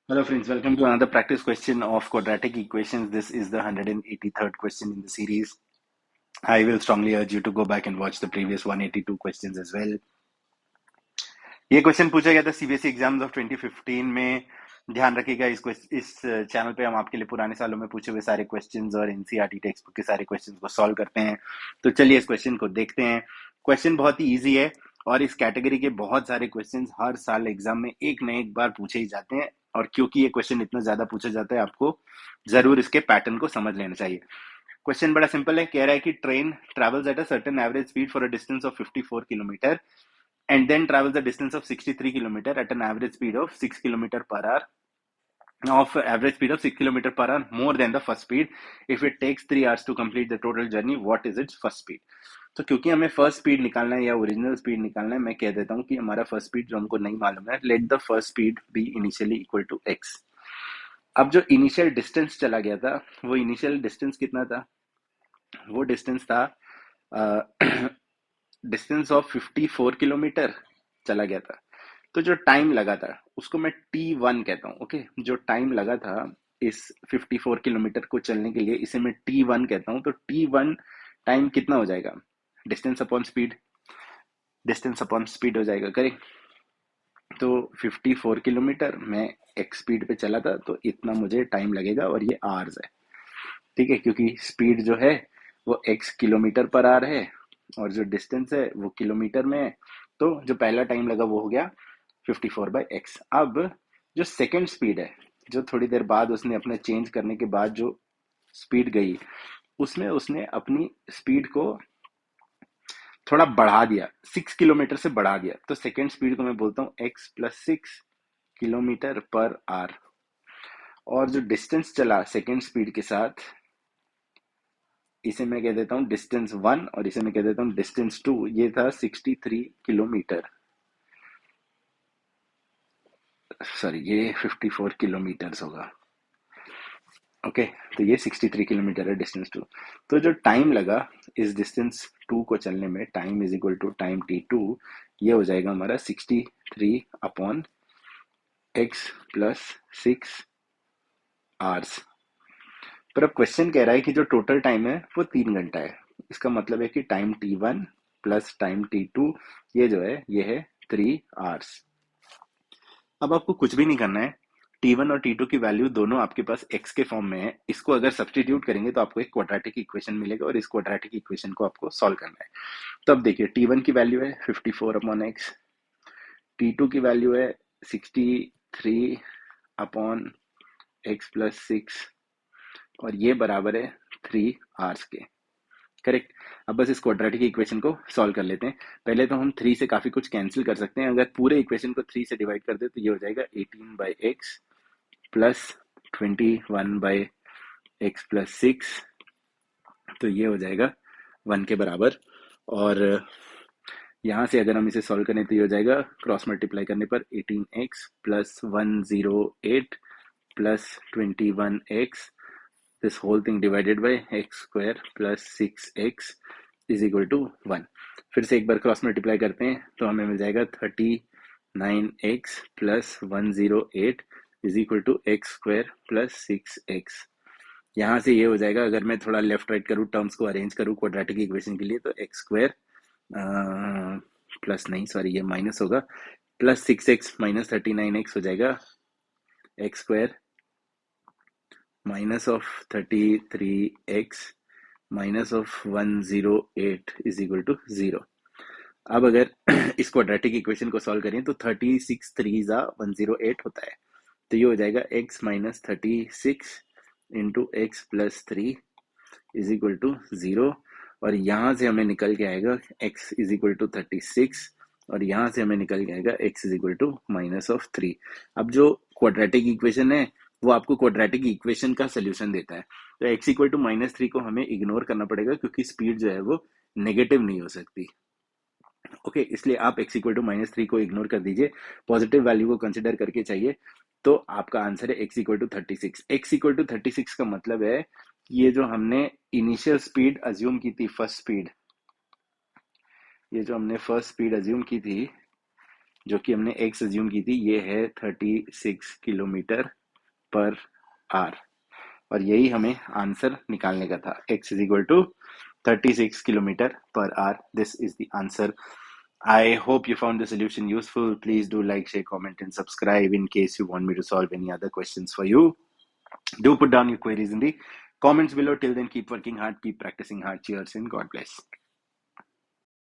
Hello friends, welcome to another practice question of quadratic equations. This is the 183rd question in the series. I will strongly urge you to go back and watch the previous 182 questions as well. ये question पूछा गया था CBSE exams of 2015 में. ध्यान रखिएगा इस channel पे हम आपके लिए पुराने सालों में पूछे हुए सारे क्वेश्चंस और एनसीईआरटी टेक्स्ट बुक के सारे क्वेश्चंस को सॉल्व करते हैं. तो चलिए इस क्वेश्चन को देखते हैं. क्वेश्चन बहुत ही इजी है और इस कैटेगरी के बहुत सारे क्वेश्चंस हर साल एग्जाम में एक न एक बार पूछे ही जाते हैं. और क्योंकि ये क्वेश्चन इतना ज्यादा पूछा जाता है, आपको जरूर इसके पैटर्न को समझ लेना चाहिए. क्वेश्चन बड़ा सिंपल है. कह रहा है कि train travels at a certain average speed for a distance of 54 kilometre and then travels the distance of 63 kilometer at an average speed of 6 kilometer per hour of average speed of 6 kilometer per hour more than the first speed. If it takes 3 hours to complete the total journey, what is its first speed? तो क्योंकि हमें first speed निकालना है या original speed निकालना है, मैं कह देता हूं कि हमारा फर्स्ट स्पीड जो हमको नहीं मालूम है, let the first speed be initially equal to x. अब जो इनिशियल डिस्टेंस चला गया था, वो इनिशियल डिस्टेंस कितना था? वो डिस्टेंस था डिस्टेंस ऑफ 54 किलोमीटर चला गया था. तो जो टाइम लगा था उसको मैं T1 कहता हूँ. ओके, जो टाइम लगा था इस 54 किलोमीटर को चलने के लिए, इसे मैं T1 कहता हूँ. तो T1 टाइम कितना हो जाएगा? Distance upon speed, distance upon speed हो जाएगा, करेक्ट. तो 54 किलोमीटर मैं एक्स स्पीड पे चला था, तो इतना मुझे टाइम लगेगा और ये आवर्स है. ठीक है, क्योंकि स्पीड जो है वो एक्स किलोमीटर पर आवर है और जो डिस्टेंस है वो किलोमीटर में है. तो जो पहला टाइम लगा वो हो गया 54/x. अब जो सेकंड स्पीड है, जो थोड़ी देर बाद उसने अपने चेंज करने के बाद जो स्पीड गई, उसमें उसने अपनी स्पीड को थोड़ा बढ़ा दिया, 6 किलोमीटर से बढ़ा दिया. तो सेकंड स्पीड को मैं बोलता हूँ x plus 6 kilometre per hour. और जो डिस्टेंस चला सेकंड स्पीड के साथ, इसे मैं कह देता हूँ डिस्टेंस 1 और इसे मैं कह देता हूँ डिस्टेंस 2. ये था 63 किलोमीटर, सॉरी ये 54 किलोमीटर होगा. ओके, तो ये 63 किलोमीटर है डिस्टेंस 2. तो जो टाइम लगा इस डिस्टेंस 2 को चलने में, time is equal to time T2, ये हो जाएगा हमारा 63 अपॉन x प्लस 6 आवर्स. पर अब क्वेश्चन कह रहा है कि जो टोटल टाइम है वो 3 घंटा है. इसका मतलब है कि time T1 plus time T2, ये जो है ये है 3 आवर्स. अब आपको कुछ भी नहीं करना है. T1 और T2 की वैल्यू दोनों आपके पास x के फॉर्म में है. इसको अगर सब्सटीट्यूट करेंगे तो आपको एक क्वाड्रेटिक इक्वेशन मिलेगा और इस क्वाड्रेटिक इक्वेशन को आपको सॉल्व करना है. तो अब देखिए, T1 की वैल्यू है 54 अपॉन एक्स, T2 की वैल्यू है 63 अपॉन एक्स प्लस 6 और ये बराबर है 3 आवर्स के, करेक्ट. अब बस इस क्वाड्रेटिक इक्वेशन को सॉल्व कर लेते हैं. पहले तो हम 3 से काफी कुछ कैंसिल कर सकते हैं. अगर पूरे इक्वेशन को 3 से डिवाइड कर दे तो ये हो जाएगा 18/x प्लस 21/x प्लस 6. तो ये हो जाएगा 1 के बराबर. और यहाँ से अगर हम इसे सॉल्व करें तो ये हो जाएगा क्रॉस मल्टीप्लाई करने पर 18x plus 108 plus 21x, this whole thing divided by x square plus 6x is equal to 1. फिर से एक बार क्रॉस मल्टीप्लाई करते हैं तो हमें मिल जाएगा 39x plus 108 is equal to x square plus 6x. यहाँ से ये हो जाएगा, अगर मैं थोड़ा लेफ्ट राइट करूँ, टर्म्स को अरेंज करूँ क्वाड्रेटिक इक्वेशन के लिए, तो एक्स स्क्वायर प्लस नहीं, सॉरी ये माइनस होगा, प्लस 6x माइनस 39x हो जाएगा x square minus of 33x minus of 108 is equal to 0. अब अगर इस क्वाड्रेटिक इक्वेशन को सॉल्व करें तो 36 3 108 होता है. तो ये हो जाएगा x minus 36 into x plus 3 is equal to 0. और यहाँ से हमें निकल के आएगा x इज इक्वल टू 36 और यहाँ से हमें निकल के आएगा x is equal to minus of 3. अब जो क्वाड्रेटिक इक्वेशन है वो आपको क्वाड्रेटिक इक्वेशन का सोल्यूशन देता है. तो x इक्वल टू -3 को हमें इग्नोर करना पड़ेगा क्योंकि स्पीड जो है वो नेगेटिव नहीं हो सकती. ओके, इसलिए आप x इक्वल टू -3 को इग्नोर कर दीजिए, पॉजिटिव वैल्यू को कंसिडर करके चाहिए. तो आपका आंसर है x equal to 36. x equal to 36 का मतलब है ये जो हमने इनिशियल स्पीड अज्यूम की थी, फर्स्ट स्पीड, ये जो हमने फर्स्ट स्पीड अज्यूम की थी जो कि हमने x अज्यूम की थी, ये है 36 किलोमीटर पर आवर, और यही हमें आंसर निकालने का था। x is equal to 36 kilometer per hour. This is the answer. I hope you found the solution useful. Please do like, share, comment, and subscribe in case you want me to solve any other questions for you. Do put down your queries in the comments below. Till then, keep working hard, keep practicing hard. Cheers and God bless.